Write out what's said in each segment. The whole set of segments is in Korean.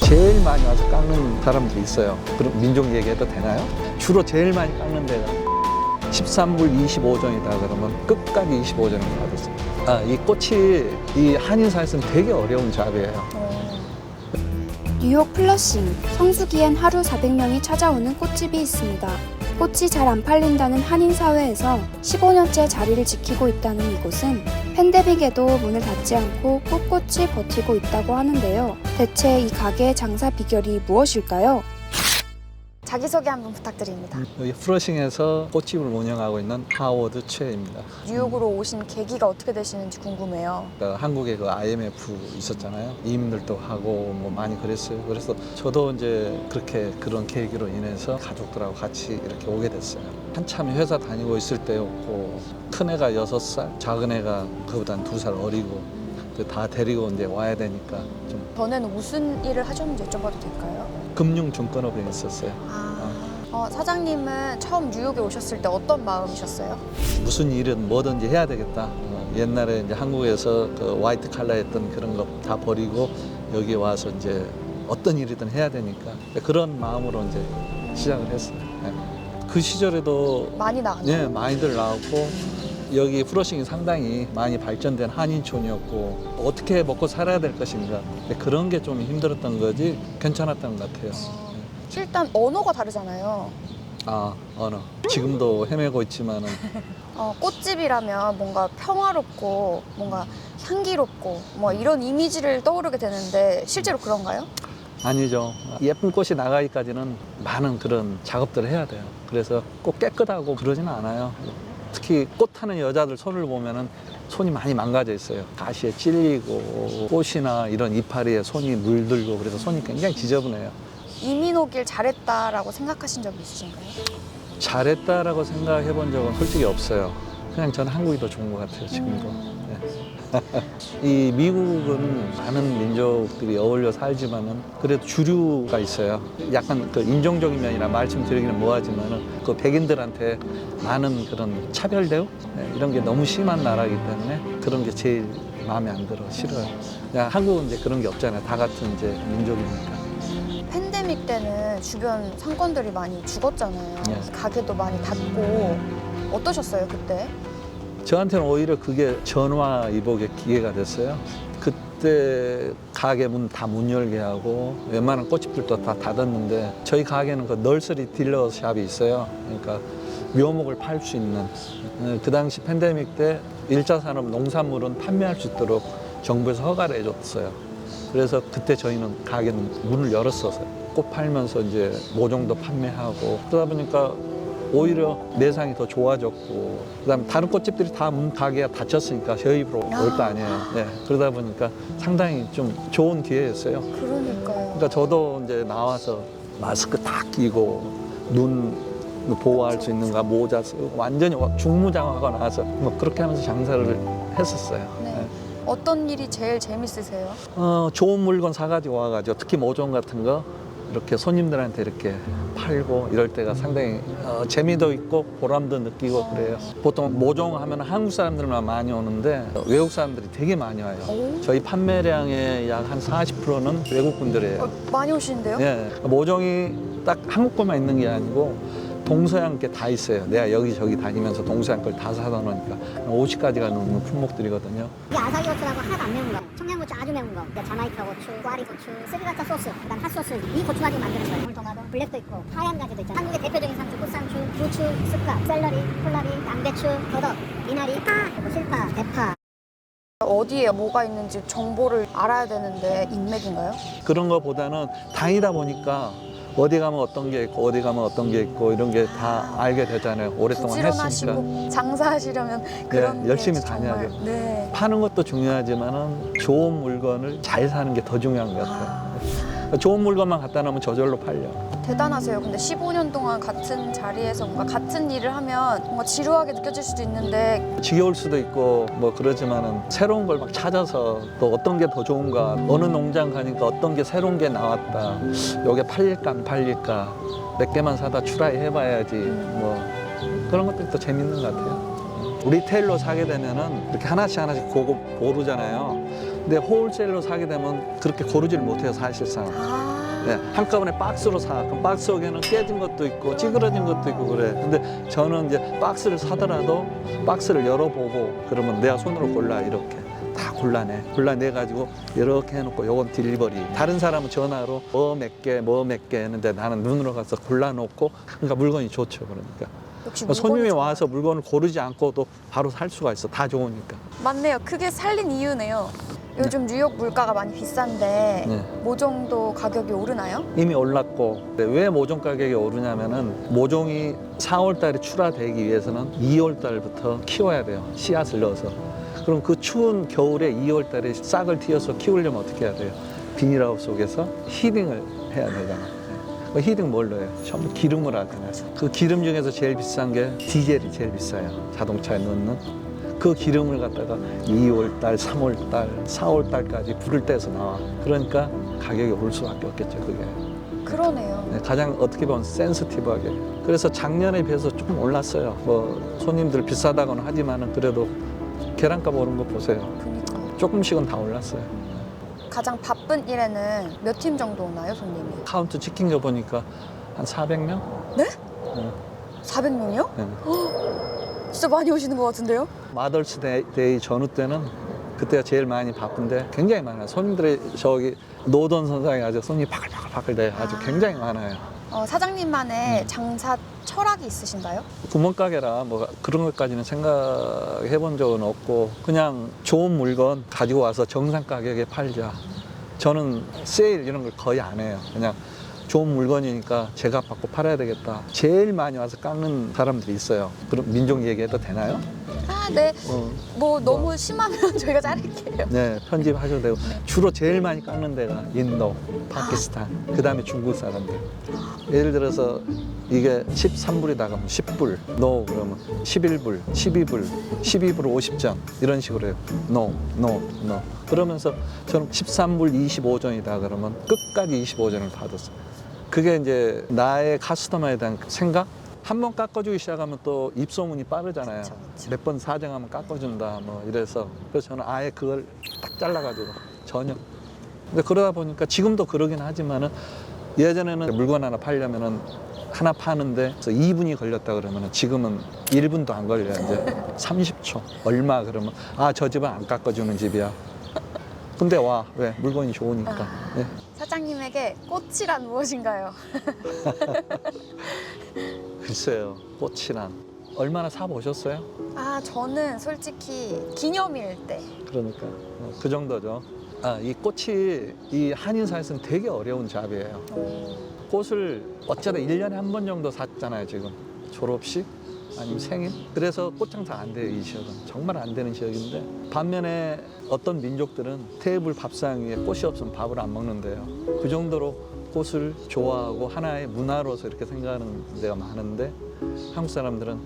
제일 많이 와서 깎는 사람들이 있어요. 그럼 민족 얘기해도 되나요? 주로 제일 많이 깎는 데가 13불 25전이다 그러면 끝까지 25전을 받았어요. 이 꽃이 이 한인사에서는 되게 어려운 잡이에요. 뉴욕 플러싱, 성수기엔 하루 400명이 찾아오는 꽃집이 있습니다. 꽃이 잘 안 팔린다는 한인 사회에서 15년째 자리를 지키고 있다는 이곳은 팬데믹에도 문을 닫지 않고 꿋꿋이 버티고 있다고 하는데요. 대체 이 가게의 장사 비결이 무엇일까요? 자기소개 한번 부탁드립니다. 여기 프러싱에서 꽃집을 운영하고 있는 하워드 최입니다. 뉴욕으로 오신 계기가 어떻게 되시는지 궁금해요. 그러니까 한국에 그 IMF 있었잖아요. 이민들도 하고 뭐 많이 그랬어요. 그래서 저도 이제 그렇게 그런 계기로 인해서 가족들하고 같이 이렇게 오게 됐어요. 한참 회사 다니고 있을 때였고 큰 애가 6살, 작은 애가 그보다 2살 어리고 다 데리고 이제 와야 되니까 좀 전에는 무슨 일을 하셨는지 여쭤봐도 될까요? 금융증권업에 있었어요. 사장님은 처음 뉴욕에 오셨을 때 어떤 마음이셨어요? 무슨 일은 뭐든지 해야 되겠다. 옛날에 이제 한국에서 그 화이트 칼라 했던 그런 거 다 버리고 여기 와서 이제 어떤 일이든 해야 되니까 그런 마음으로 이제 시작을 했어요. 네. 그 시절에도 많이 나왔나요? 네, 많이들 나왔고 여기 프러싱이 상당히 많이 발전된 한인촌이었고 어떻게 먹고 살아야 될 것인가 그런 게 좀 힘들었던 거지 괜찮았던 것 같아요. 일단 언어가 다르잖아요. 언어. 지금도 헤매고 있지만은 꽃집이라면 뭔가 평화롭고 뭔가 향기롭고 뭐 이런 이미지를 떠오르게 되는데 실제로 그런가요? 아니죠. 예쁜 꽃이 나가기까지는 많은 그런 작업들을 해야 돼요. 그래서 꼭 깨끗하고 그러지는 않아요. 특히 꽃하는 여자들 손을 보면은 손이 많이 망가져 있어요. 가시에 찔리고 꽃이나 이런 이파리에 손이 물들고 그래서 손이 굉장히 지저분해요. 이민 오길 잘했다라고 생각하신 적이 있으신가요? 잘했다라고 생각해 본 적은 솔직히 없어요. 그냥 저는 한국이 더 좋은 것 같아요, 지금도. 네. 이 미국은 많은 민족들이 어울려 살지만은 그래도 주류가 있어요. 약간 그 인종적인 면이라 말씀드리기는 뭐하지만은 그 백인들한테 많은 그런 차별 대우 이런 게 너무 심한 나라이기 때문에 그런 게 제일 마음에 안 들어 싫어요. 그냥 한국은 이제 그런 게 없잖아요. 다 같은 이제 민족이니까. 팬데믹 때는 주변 상권들이 많이 죽었잖아요. 네. 가게도 많이 닫고 어떠셨어요 그때? 저한테는 오히려 그게 전화위복의 기회가 됐어요. 그때 가게 문 다 문 열게 하고 웬만한 꽃집들도 다 닫았는데 저희 가게는 그 널서리 딜러 샵이 있어요. 그러니까 묘목을 팔 수 있는 그 당시 팬데믹 때 1차 산업 농산물은 판매할 수 있도록 정부에서 허가를 해줬어요. 그래서 그때 저희는 가게는 문을 열었었어요. 꽃 팔면서 이제 모종도 판매하고 그러다 보니까 오히려 매상이 더 좋아졌고 그다음에 다른 꽃집들이 다 문 가게가 닫혔으니까 저희 입으로 올 거 아니에요. 네. 그러다 보니까 상당히 좀 좋은 기회였어요. 그러니까요. 그러니까 저도 이제 나와서 마스크 딱 끼고 눈 보호할 수 있는가 모자 쓰고 완전히 중무장하고 나와서 뭐 그렇게 하면서 장사를 했었어요. 네. 네. 어떤 일이 제일 재밌으세요? 좋은 물건 사가지고 와가지고 특히 모종 같은 거 이렇게 손님들한테 이렇게 팔고 이럴 때가 상당히 재미도 있고 보람도 느끼고 그래요. 보통 모종 하면 한국 사람들만 많이 오는데 외국 사람들이 되게 많이 와요. 저희 판매량의 약 한 40%는 외국 분들이에요. 많이 오시는데요? 예, 모종이 딱 한국 것만 있는 게 아니고 동서양 게 다 있어요. 내가 여기저기 다니면서 동서양 걸 다 사다 놓으니까 50가지가 넘는 품목들이거든요. 이게 아사히 고추라고 하나도 안 매운 거, 청양고추 아주 매운 거, 자마이카 고추, 꽈리 고추, 스리라차 소스, 그다음 핫소스 이 고추 가지고 만드는 거예요. 방울토마토, 블랙도 있고 하얀 가지도 있잖아요. 한국의 대표적인 상추, 꽃상추, 부추, 쑥갓, 샐러리, 콜라비, 양배추, 더덕, 미나리, 파, 그리고 실파, 대파. 어디에 뭐가 있는지 정보를 알아야 되는데 인맥인가요? 그런 거보다는 다니다 보니까 어디 가면 어떤 게 있고 어디 가면 어떤 게 있고 이런 게 다 알게 되잖아요. 오랫동안 했으니까. 부지런하시고 장사하시려면 그런 게 열심히 정말, 다녀야죠. 네. 파는 것도 중요하지만은 좋은 물건을 잘 사는 게 더 중요한 것 같아요. 좋은 물건만 갖다 놓으면 저절로 팔려. 대단하세요. 근데 15년 동안 같은 자리에서 뭔가 같은 일을 하면 뭔가 지루하게 느껴질 수도 있는데 지겨울 수도 있고 뭐 그러지만은 새로운 걸 막 찾아서 또 어떤 게 더 좋은가 어느 농장 가니까 어떤 게 새로운 게 나왔다 요게 팔릴까 안 팔릴까 몇 개만 사다 추라이 해봐야지 뭐 그런 것들이 또 재밌는 것 같아요. 리테일로 사게 되면은 이렇게 하나씩 고르잖아요. 근데 홀세일로 사게 되면 그렇게 고르지를 못해요, 사실상. 네, 한꺼번에 박스로 사. 그럼 박스 속에는 깨진 것도 있고 찌그러진 것도 있고 그래. 근데 저는 이제 박스를 사더라도 박스를 열어보고 그러면 내가 손으로 골라 이렇게. 다 골라내가지고 이렇게 해놓고 요건 딜리버리. 다른 사람은 전화로 뭐 몇 개 했는데 나는 눈으로 가서 골라놓고 그러니까 물건이 좋죠. 그러니까 역시 손님이 물건이 와서 물건을 고르지 않고도 바로 살 수가 있어. 다 좋으니까. 맞네요. 그게 살린 이유네요. 요즘 뉴욕 물가가 많이 비싼데 네. 모종도 가격이 오르나요? 이미 올랐고 왜 모종 가격이 오르냐면은 모종이 4월 달에 출하되기 위해서는 2월 달부터 키워야 돼요. 씨앗을 넣어서. 그럼 그 추운 겨울에 2월 달에 싹을 틔워서 키우려면 어떻게 해야 돼요? 비닐하우스 속에서 히딩을 해야 되잖아. 그 히딩 뭘 넣어요? 전부 기름을 하잖아요. 그 기름 중에서 제일 비싼 게 디젤이 제일 비싸요. 자동차에 넣는. 그 기름을 갖다가 2월 달, 3월 달, 4월 달까지 불을 떼서 나와. 그러니까 가격이 올 수밖에 없겠죠, 그게. 그러네요. 네, 가장 어떻게 보면 센시티브하게. 그래서 작년에 비해서 조금 올랐어요. 뭐 손님들 비싸다고는 하지만은 그래도 계란값 오른 거 보세요. 그러니까요. 조금씩은 다 올랐어요. 가장 바쁜 일에는 몇 팀 정도 오나요, 손님이? 카운트 찍힌 거 보니까 한 400명? 네? 네. 400명이요? 네. 진짜 많이 오시는 것 같은데요? 마더스 데이 전후 때는 그때가 제일 많이 바쁜데 굉장히 많아요. 손님들이 저기 노던 선상에 아주 손님이 바글바글 돼 아주 굉장히 많아요. 사장님만의 장사 철학이 있으신가요? 구멍가게라 뭐 그런 것까지는 생각해 본 적은 없고 그냥 좋은 물건 가지고 와서 정상 가격에 팔자. 저는 세일 이런 걸 거의 안 해요. 그냥 좋은 물건이니까 제값 받고 팔아야 되겠다. 제일 많이 와서 깎는 사람들이 있어요. 그럼 민족 얘기해도 되나요? 아, 네. 뭐 너무 심하면 저희가 자를게요. 네, 편집하셔도 되고. 주로 제일 많이 깎는 데가 인도, 파키스탄, 그 다음에 중국 사람들. 예를 들어서 이게 13불이다 그러면 10불, no 그러면 11불, 12불, 12불 50전 이런 식으로 해요. no. 그러면서 저는 13불 25전이다 그러면 끝까지 25전을 받았어요. 그게 이제 나의 카스터머에 대한 생각? 한 번 깎아주기 시작하면 또 입소문이 빠르잖아요. 그쵸. 몇 번 사정하면 깎아준다 뭐 이래서 그래서 저는 아예 그걸 딱 잘라가지고 전혀. 근데 그러다 보니까 지금도 그러긴 하지만은 예전에는 물건 하나 팔려면은 하나 파는데 2분이 걸렸다 그러면은 지금은 1분도 안 걸려요. 이제 30초 얼마 그러면 아, 저 집은 안 깎아주는 집이야. 근데 와, 왜? 물건이 좋으니까. 예. 사장님에게 꽃이란 무엇인가요? 글쎄요, 꽃이란 얼마나 사 보셨어요? 아, 저는 솔직히 기념일 때. 그러니까 그 정도죠. 아, 이 꽃이 이 한인사에서는 되게 어려운 잡이에요. 꽃을 어쩌다 1년에 한 번 정도 샀잖아요, 지금. 졸업식 아니면 생일. 그래서 꽃장사 안 돼요, 이 지역은. 정말 안 되는 지역인데 반면에 어떤 민족들은 테이블 밥상 위에 꽃이 없으면 밥을 안 먹는데요. 그 정도로 꽃을 좋아하고 하나의 문화로서 이렇게 생각하는 데가 많은데 한국 사람들은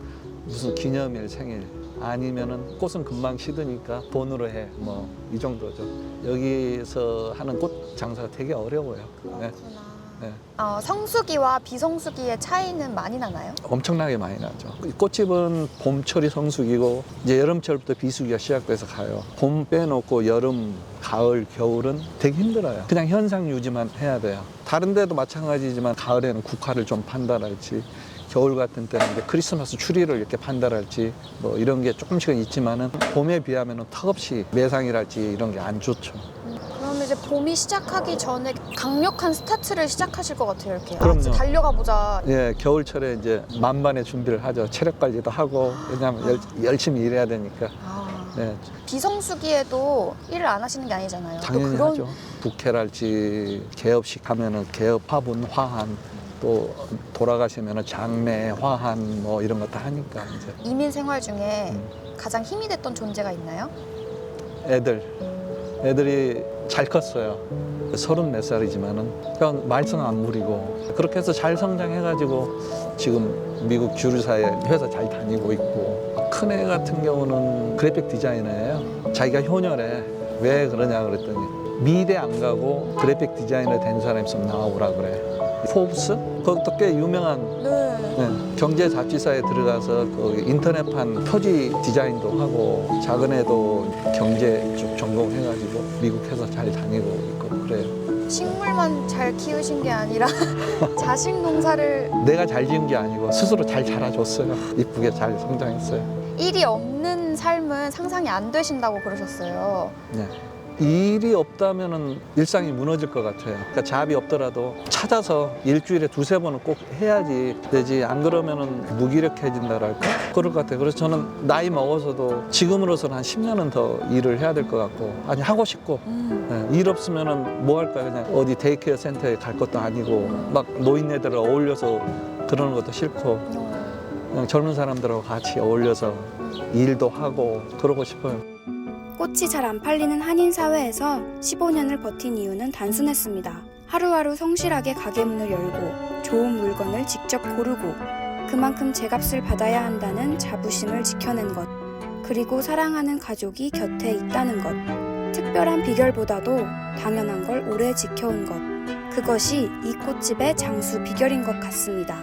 무슨 기념일, 생일 아니면은 꽃은 금방 시드니까 돈으로 해. 뭐 이 정도죠. 여기서 하는 꽃 장사가 되게 어려워요. 네. 그렇구나. 네. 성수기와 비성수기의 차이는 많이 나나요? 엄청나게 많이 나죠. 이 꽃집은 봄철이 성수기고 이제 여름철부터 비수기가 시작돼서 가요. 봄 빼놓고 여름, 가을, 겨울은 되게 힘들어요. 그냥 현상 유지만 해야 돼요. 다른 데도 마찬가지지만 가을에는 국화를 좀 판다랄지 겨울 같은 때는 이제 크리스마스 추리를 이렇게 판다랄지 뭐 이런 게 조금씩은 있지만은 봄에 비하면은 턱없이 매상이랄지 이런 게 안 좋죠. 그러면 이제 봄이 시작하기 전에 강력한 스타트를 시작하실 것 같아요. 이렇게 그럼요. 진짜 달려가 보자. 예, 겨울철에 이제 만반의 준비를 하죠. 체력 관리도 하고 왜냐하면 열심히 일해야 되니까. 네, 비성수기에도 일을 안 하시는 게 아니잖아요. 당연히 또 하죠. 북회랄지 개업식 하면은 개업 화분, 화한 또 돌아가시면은 장례, 화한 뭐 이런 거 다 하니까 이제 이민 생활 중에 가장 힘이 됐던 존재가 있나요? 애들이 잘 컸어요. 34살이지만은 그냥 말썽 안 부리고 그렇게 해서 잘 성장해가지고 지금 미국 주류사에 회사 잘 다니고 있고 큰 애 같은 경우는 그래픽 디자이너예요. 자기가 효녀래. 왜 그러냐 그랬더니 미대 안 가고 그래픽 디자이너 된 사람 있으면 나오라 그래. 포브스? 그것도 꽤 유명한 네, 경제 잡지사에 들어가서 그 인터넷판 표지 디자인도 하고 작은 애도 경제 쪽 전공해가지고 미국 회사 잘 다니고 있고 그래요. 식물만 잘 키우신 게 아니라 자식 농사를 내가 잘 지은 게 아니고 스스로 잘 자라줬어요. 이쁘게 잘 성장했어요. 일이 없는 삶은 상상이 안 되신다고 그러셨어요. 네. 일이 없다면은 일상이 무너질 것 같아요. 그러니까 잡이 없더라도 찾아서 일주일에 2-3번은 꼭 해야지 되지. 안 그러면은 무기력해진다랄까? 그럴 것 같아요. 그래서 저는 나이 먹어서도 지금으로서는 한 10년은 더 일을 해야 될 것 같고, 아니 하고 싶고, 네, 일 없으면은 뭐 할까? 그냥 어디 데이케어 센터에 갈 것도 아니고, 막 노인네들 어울려서 그러는 것도 싫고, 그냥 젊은 사람들하고 같이 어울려서 일도 하고 그러고 싶어요. 꽃이 잘 안 팔리는 한인 사회에서 15년을 버틴 이유는 단순했습니다. 하루하루 성실하게 가게 문을 열고 좋은 물건을 직접 고르고 그만큼 제값을 받아야 한다는 자부심을 지켜낸 것, 그리고 사랑하는 가족이 곁에 있다는 것, 특별한 비결보다도 당연한 걸 오래 지켜온 것, 그것이 이 꽃집의 장수 비결인 것 같습니다.